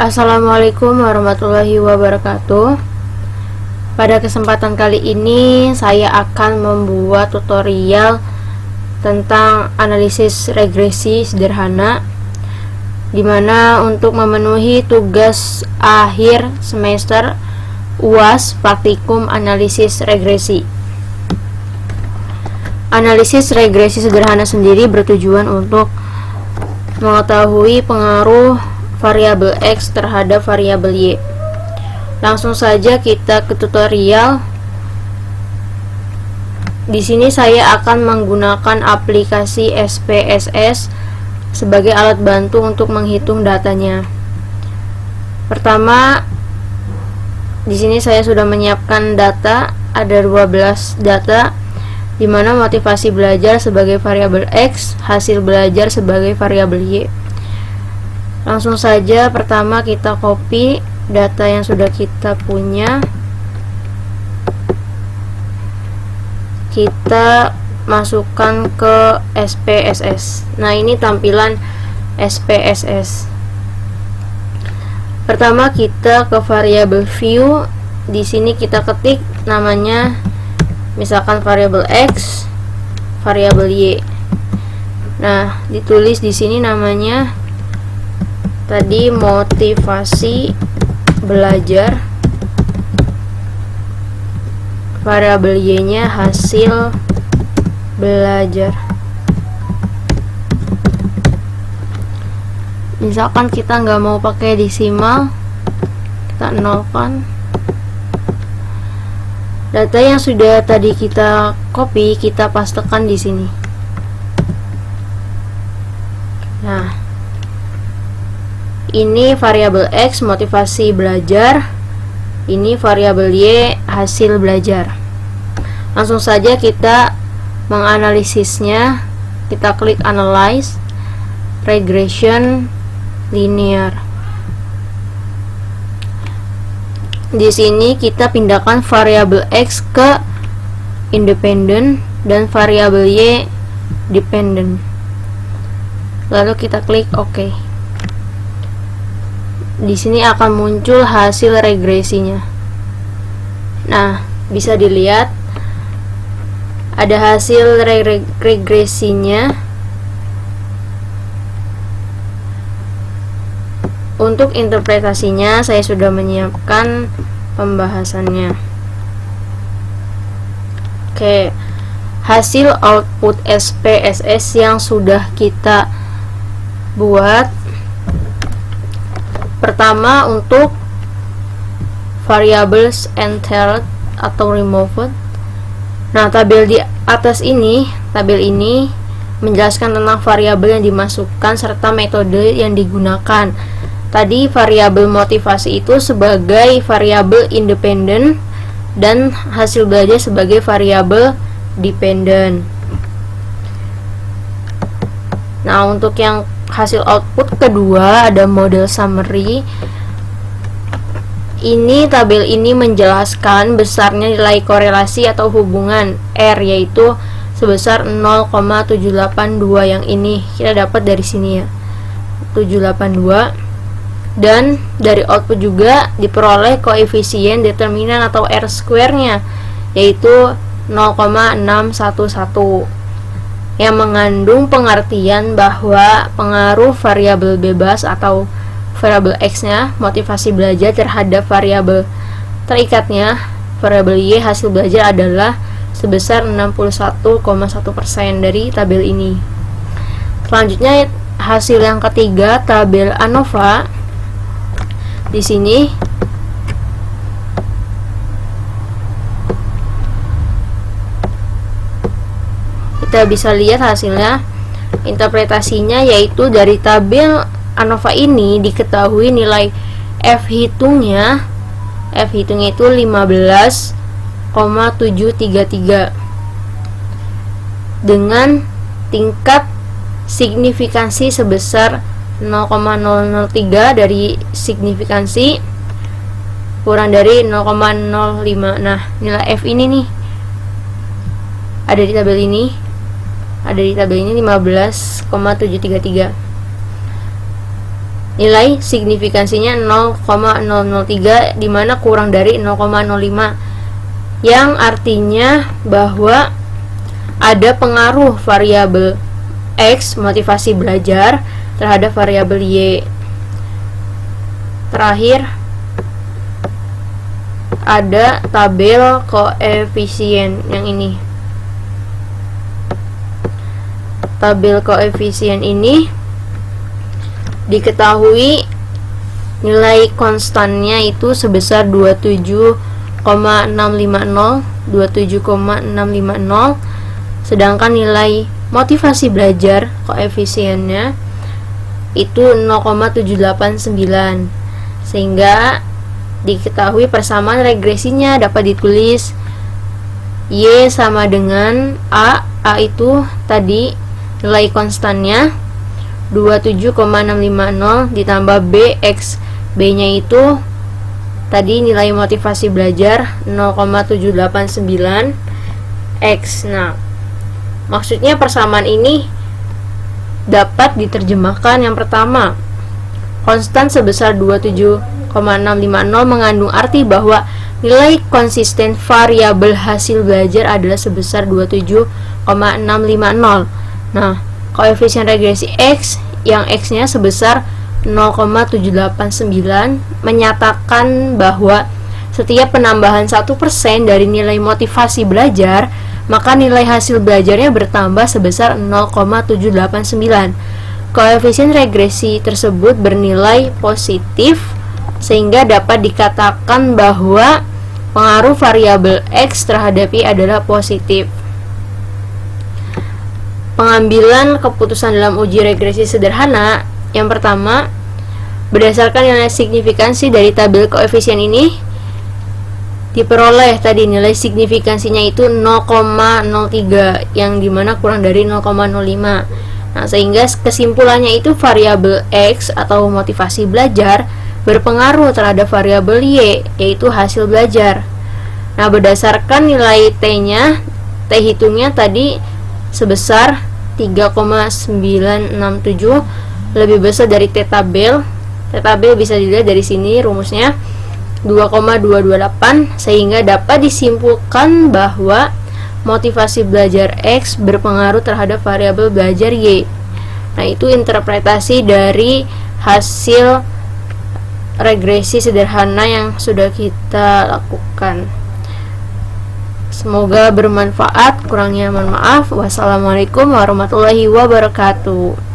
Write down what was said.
Assalamualaikum warahmatullahi wabarakatuh. Pada kesempatan kali ini saya akan membuat tutorial tentang analisis regresi sederhana, dimana untuk memenuhi tugas akhir semester UAS praktikum analisis regresi. Analisis regresi sederhana sendiri bertujuan untuk mengetahui pengaruh variabel X terhadap variabel Y. Langsung saja kita ke tutorial. Di sini saya akan menggunakan aplikasi SPSS sebagai alat bantu untuk menghitung datanya. Pertama, di sini saya sudah menyiapkan data, ada 12 data, di mana motivasi belajar sebagai variabel X, hasil belajar sebagai variabel Y. Langsung saja pertama kita copy data yang sudah kita punya, kita masukkan ke SPSS. Nah, ini tampilan SPSS. Pertama kita ke variabel view. Di sini kita ketik namanya, misalkan variabel X, variabel Y. Nah, ditulis di sini namanya tadi motivasi belajar, variabel Y-nya hasil belajar. Misalkan kita nggak mau pakai desimal, kita nolkan. Data yang sudah tadi kita copy, kita pastekan di sini. Nah, ini variabel X motivasi belajar, ini variabel Y hasil belajar. Langsung saja kita menganalisisnya. Kita klik analyze, regression, linear. Di sini kita pindahkan variabel X ke independent dan variabel Y dependent. Lalu kita klik OK. Di sini akan muncul hasil regresinya. Nah, bisa dilihat ada hasil regresinya. Untuk interpretasinya saya sudah menyiapkan pembahasannya. Oke, hasil output SPSS yang sudah kita buat. Pertama, untuk variables entered atau removed. Nah, tabel di atas ini, tabel ini menjelaskan tentang variabel yang dimasukkan serta metode yang digunakan. Tadi variabel motivasi itu sebagai variabel independen dan hasil belajar sebagai variabel dependent. Nah, untuk yang hasil output kedua ada model summary. Ini tabel ini menjelaskan besarnya nilai korelasi atau hubungan R, yaitu sebesar 0,782. Yang ini kita dapat dari sini ya, 782. Dan dari output juga diperoleh koefisien determinan atau R square-nya, yaitu 0,611, yang mengandung pengertian bahwa pengaruh variabel bebas atau variabel X-nya, motivasi belajar, terhadap variabel terikatnya, variabel Y, hasil belajar, adalah sebesar 61,1% dari tabel ini. Selanjutnya hasil yang ketiga, tabel ANOVA. Di sini kita bisa lihat hasilnya. Interpretasinya yaitu dari tabel ANOVA ini diketahui nilai F hitungnya itu 15,733 dengan tingkat signifikansi sebesar 0,003 dari signifikansi kurang dari 0,05. Nah, nilai F ini nih ada di tabel ini. Ada di tabel ini 15,733. nilai signifikansinya 0,003 di mana kurang dari 0,05, yang artinya bahwa ada pengaruh variabel X motivasi belajar terhadap variabel Y. Terakhir ada tabel koefisien yang ini. Tabel koefisien ini diketahui nilai konstannya itu sebesar 27,650, sedangkan nilai motivasi belajar koefisiennya itu 0,789, sehingga diketahui persamaan regresinya dapat ditulis Y sama dengan A itu tadi nilai konstannya 27,650 ditambah B X, B nya itu tadi nilai motivasi belajar 0,789 X. Nah, maksudnya persamaan ini dapat diterjemahkan yang pertama, konstan sebesar 27,650 mengandung arti bahwa nilai konsisten variabel hasil belajar adalah sebesar 27,650. Nah, koefisien regresi X yang X-nya sebesar 0,789 menyatakan bahwa setiap penambahan 1% dari nilai motivasi belajar, maka nilai hasil belajarnya bertambah sebesar 0,789. Koefisien regresi tersebut bernilai positif, sehingga dapat dikatakan bahwa pengaruh variabel X terhadap Y adalah positif. Pengambilan keputusan dalam uji regresi sederhana. Yang pertama, berdasarkan nilai signifikansi dari tabel koefisien ini, diperoleh tadi nilai signifikansinya itu 0,03, yang dimana kurang dari 0,05. Nah, sehingga kesimpulannya itu variabel X atau motivasi belajar berpengaruh terhadap variabel Y, yaitu hasil belajar. Nah, berdasarkan nilai T-nya, T hitungnya tadi sebesar 3,967, lebih besar dari T tabel. T tabel bisa dilihat dari sini rumusnya 2,228, sehingga dapat disimpulkan bahwa motivasi belajar X berpengaruh terhadap variabel belajar Y. Nah, itu interpretasi dari hasil regresi sederhana yang sudah kita lakukan. Semoga bermanfaat, kurangnya mohon maaf. Wassalamualaikum warahmatullahi wabarakatuh.